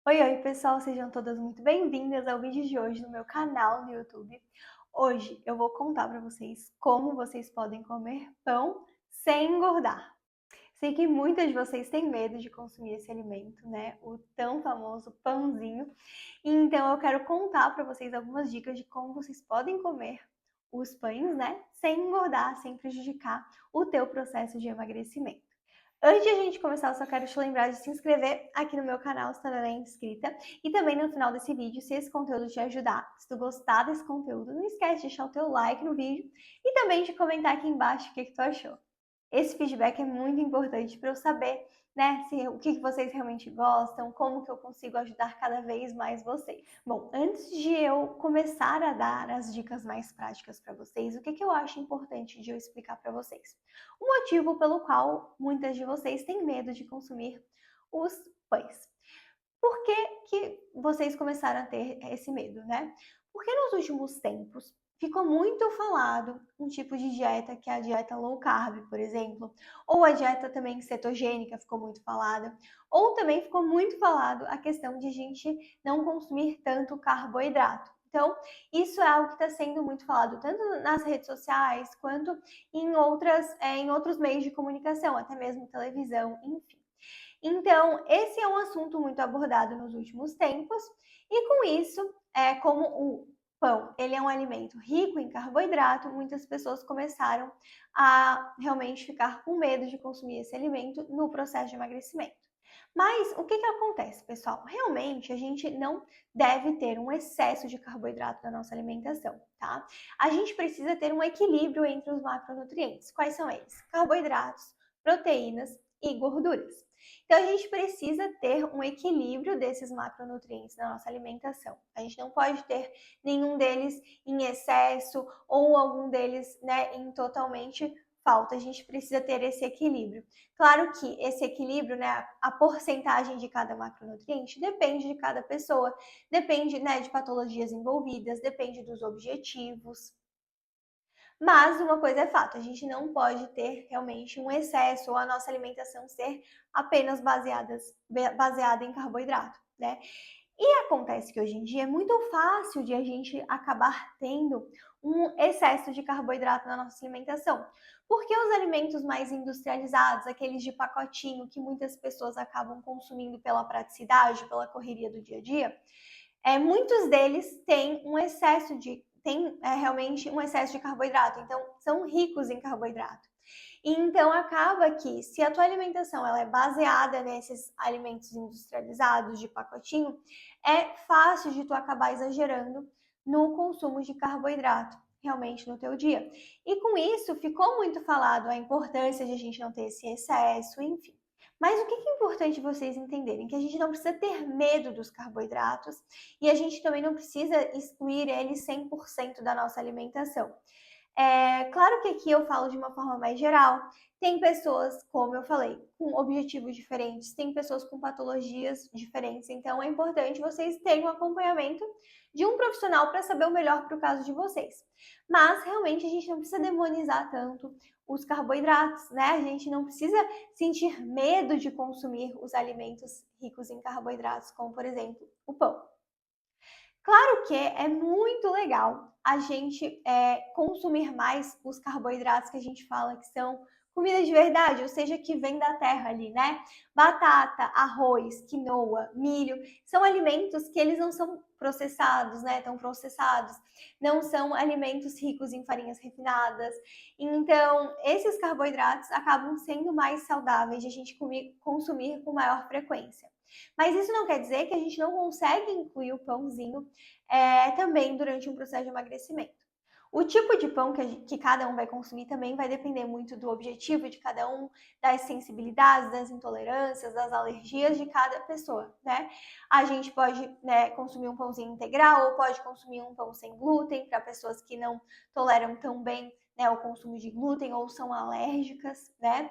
Oi, oi, pessoal, sejam todas muito bem-vindas ao vídeo de hoje no meu canal no YouTube. Hoje eu vou contar para vocês como vocês podem comer pão sem engordar. Sei que muitas de vocês têm medo de consumir esse alimento, né? O tão famoso pãozinho. Então eu quero contar para vocês algumas dicas de como vocês podem comer os pães, né? Sem engordar, sem prejudicar o teu processo de emagrecimento. Antes de a gente começar, eu só quero te lembrar de se inscrever aqui no meu canal se tu ainda não é inscrita. E também no final desse vídeo, se esse conteúdo te ajudar, se tu gostar desse conteúdo, não esquece de deixar o teu like no vídeo e também de comentar aqui embaixo o que tu achou. Esse feedback é muito importante para eu saber, né, o que vocês realmente gostam, como que eu consigo ajudar cada vez mais vocês. Bom, antes de eu começar a dar as dicas mais práticas para vocês, o que eu acho importante de eu explicar para vocês? O motivo pelo qual muitas de vocês têm medo de consumir os pães. Por que que vocês começaram a ter esse medo, né? Porque nos últimos tempos ficou muito falado um tipo de dieta que é a dieta low carb, por exemplo, ou a dieta também cetogênica ficou muito falada, ou também ficou muito falado a questão de a gente não consumir tanto carboidrato. Então, isso é algo que está sendo muito falado tanto nas redes sociais quanto em outros meios de comunicação, até mesmo televisão, enfim. Então, esse é um assunto muito abordado nos últimos tempos, e com isso, como o pão, ele é um alimento rico em carboidrato, muitas pessoas começaram a realmente ficar com medo de consumir esse alimento no processo de emagrecimento. Mas o que acontece, pessoal? Realmente a gente não deve ter um excesso de carboidrato na nossa alimentação, tá? A gente precisa ter um equilíbrio entre os macronutrientes. Quais são eles? Carboidratos, proteínas e gorduras. Então, a gente precisa ter um equilíbrio desses macronutrientes na nossa alimentação. A gente não pode ter nenhum deles em excesso ou algum deles, né, em totalmente falta. A gente precisa ter esse equilíbrio. Claro que esse equilíbrio, né, a porcentagem de cada macronutriente depende de cada pessoa, depende, né, de patologias envolvidas, depende dos objetivos. Mas uma coisa é fato, a gente não pode ter realmente um excesso ou a nossa alimentação ser apenas baseada em carboidrato, né? E acontece que hoje em dia é muito fácil de a gente acabar tendo um excesso de carboidrato na nossa alimentação. Porque os alimentos mais industrializados, aqueles de pacotinho que muitas pessoas acabam consumindo pela praticidade, pela correria do dia a dia, muitos deles têm um excesso de realmente um excesso de carboidrato, então são ricos em carboidrato. Então acaba que se a tua alimentação ela é baseada nesses alimentos industrializados de pacotinho, é fácil de tu acabar exagerando no consumo de carboidrato realmente no teu dia. E com isso ficou muito falado a importância de a gente não ter esse excesso, enfim. Mas o que é importante vocês entenderem? Que a gente não precisa ter medo dos carboidratos e a gente também não precisa excluir eles 100% da nossa alimentação. Claro que aqui eu falo de uma forma mais geral. Tem pessoas, como eu falei, com objetivos diferentes, tem pessoas com patologias diferentes, então é importante vocês terem um acompanhamento de um profissional para saber o melhor para o caso de vocês. Mas realmente a gente não precisa demonizar tanto os carboidratos, né? A gente não precisa sentir medo de consumir os alimentos ricos em carboidratos, como por exemplo o pão. Claro que é muito legal a gente consumir mais os carboidratos que a gente fala que são comida de verdade, ou seja, que vem da terra ali, né? Batata, arroz, quinoa, milho, são alimentos que eles não são processados, né? Tão processados, não são alimentos ricos em farinhas refinadas. Então, esses carboidratos acabam sendo mais saudáveis de a gente consumir com maior frequência. Mas isso não quer dizer que a gente não consegue incluir o pãozinho também durante um processo de emagrecimento. O tipo de pão que cada um vai consumir também vai depender muito do objetivo de cada um, das sensibilidades, das intolerâncias, das alergias de cada pessoa, né? A gente pode, né, consumir um pãozinho integral ou pode consumir um pão sem glúten para pessoas que não toleram tão bem, né, o consumo de glúten ou são alérgicas, né?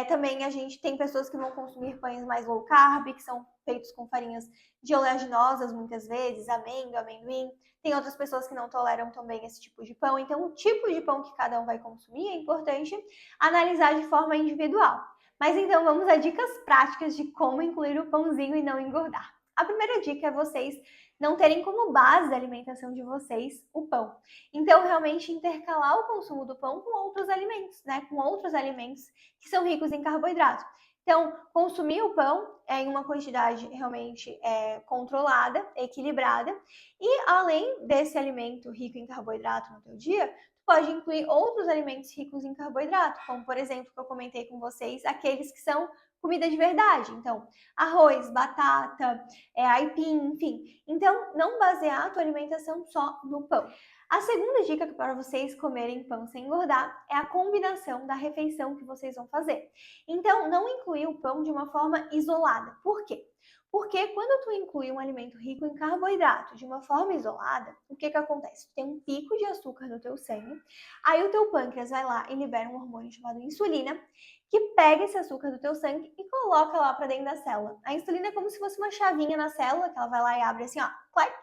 Também a gente tem pessoas que vão consumir pães mais low carb, que são feitos com farinhas de oleaginosas muitas vezes, amêndoa, amendoim. Tem outras pessoas que não toleram também esse tipo de pão. Então, o tipo de pão que cada um vai consumir é importante analisar de forma individual. Mas então vamos a dicas práticas de como incluir o pãozinho e não engordar. A primeira dica é vocês não terem como base da alimentação de vocês o pão. Então, realmente intercalar o consumo do pão com outros alimentos, né? Com outros alimentos que são ricos em carboidrato. Então, consumir o pão em uma quantidade realmente controlada, equilibrada, e além desse alimento rico em carboidrato no teu dia, tu pode incluir outros alimentos ricos em carboidrato, como por exemplo, que eu comentei com vocês, aqueles que são comida de verdade. Então, arroz, batata, aipim, enfim. Então, não basear a tua alimentação só no pão. A segunda dica para vocês comerem pão sem engordar é a combinação da refeição que vocês vão fazer. Então, não incluir o pão de uma forma isolada. Por quê? Porque quando tu inclui um alimento rico em carboidrato de uma forma isolada, o que acontece? Tu tem um pico de açúcar no teu sangue, aí o teu pâncreas vai lá e libera um hormônio chamado insulina, que pega esse açúcar do teu sangue e coloca lá para dentro da célula. A insulina é como se fosse uma chavinha na célula, que ela vai lá e abre assim, ó, clac,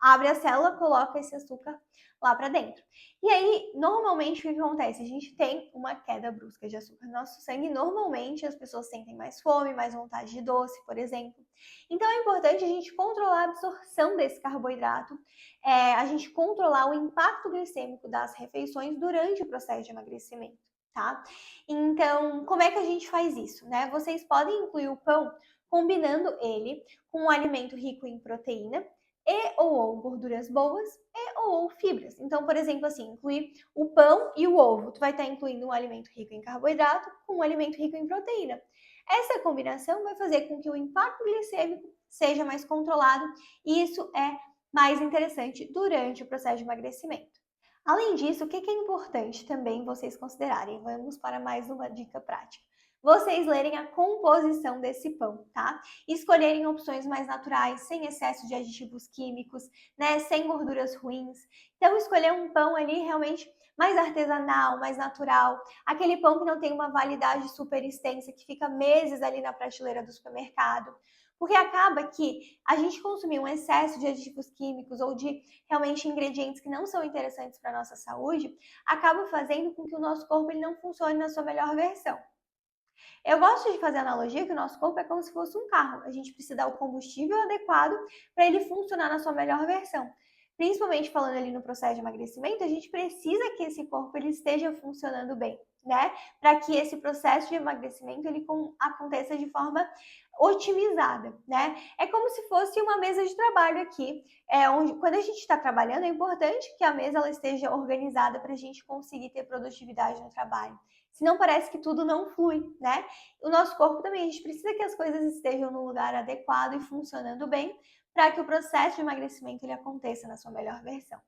abre a célula, coloca esse açúcar lá para dentro. E aí, normalmente, o que acontece? A gente tem uma queda brusca de açúcar no nosso sangue. Normalmente, as pessoas sentem mais fome, mais vontade de doce, por exemplo. Então, é importante a gente controlar a absorção desse carboidrato, a gente controlar o impacto glicêmico das refeições durante o processo de emagrecimento, tá? Então, como é que a gente faz isso, né? Vocês podem incluir o pão combinando ele com um alimento rico em proteína, e ou gorduras boas e ou fibras. Então, por exemplo, assim, incluir o pão e o ovo. Tu vai estar incluindo um alimento rico em carboidrato com um alimento rico em proteína. Essa combinação vai fazer com que o impacto glicêmico seja mais controlado e isso é mais interessante durante o processo de emagrecimento. Além disso, o que é importante também vocês considerarem? Vamos para mais uma dica prática. Vocês lerem a composição desse pão, tá? Escolherem opções mais naturais, sem excesso de aditivos químicos, né? Sem gorduras ruins. Então, escolher um pão ali realmente mais artesanal, mais natural, aquele pão que não tem uma validade super extensa, que fica meses ali na prateleira do supermercado. Porque acaba que a gente consumir um excesso de aditivos químicos ou de realmente ingredientes que não são interessantes para a nossa saúde, acaba fazendo com que o nosso corpo ele não funcione na sua melhor versão. Eu gosto de fazer a analogia que o nosso corpo é como se fosse um carro. A gente precisa dar o combustível adequado para ele funcionar na sua melhor versão. Principalmente falando ali no processo de emagrecimento, a gente precisa que esse corpo ele esteja funcionando bem, né? Para que esse processo de emagrecimento ele aconteça de forma otimizada, né? É como se fosse uma mesa de trabalho aqui, onde quando a gente está trabalhando é importante que a mesa ela esteja organizada para a gente conseguir ter produtividade no trabalho. Senão parece que tudo não flui, né? O nosso corpo também, a gente precisa que as coisas estejam no lugar adequado e funcionando bem para que o processo de emagrecimento ele aconteça na sua melhor versão.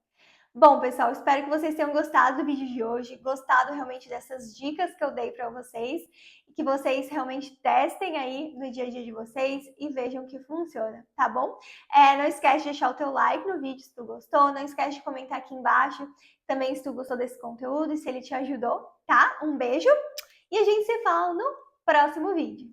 Bom, pessoal, espero que vocês tenham gostado do vídeo de hoje, gostado realmente dessas dicas que eu dei para vocês e que vocês realmente testem aí no dia a dia de vocês e vejam que funciona, tá bom? Não esquece de deixar o teu like no vídeo se tu gostou, não esquece de comentar aqui embaixo também se tu gostou desse conteúdo e se ele te ajudou, tá? Um beijo e a gente se fala no próximo vídeo.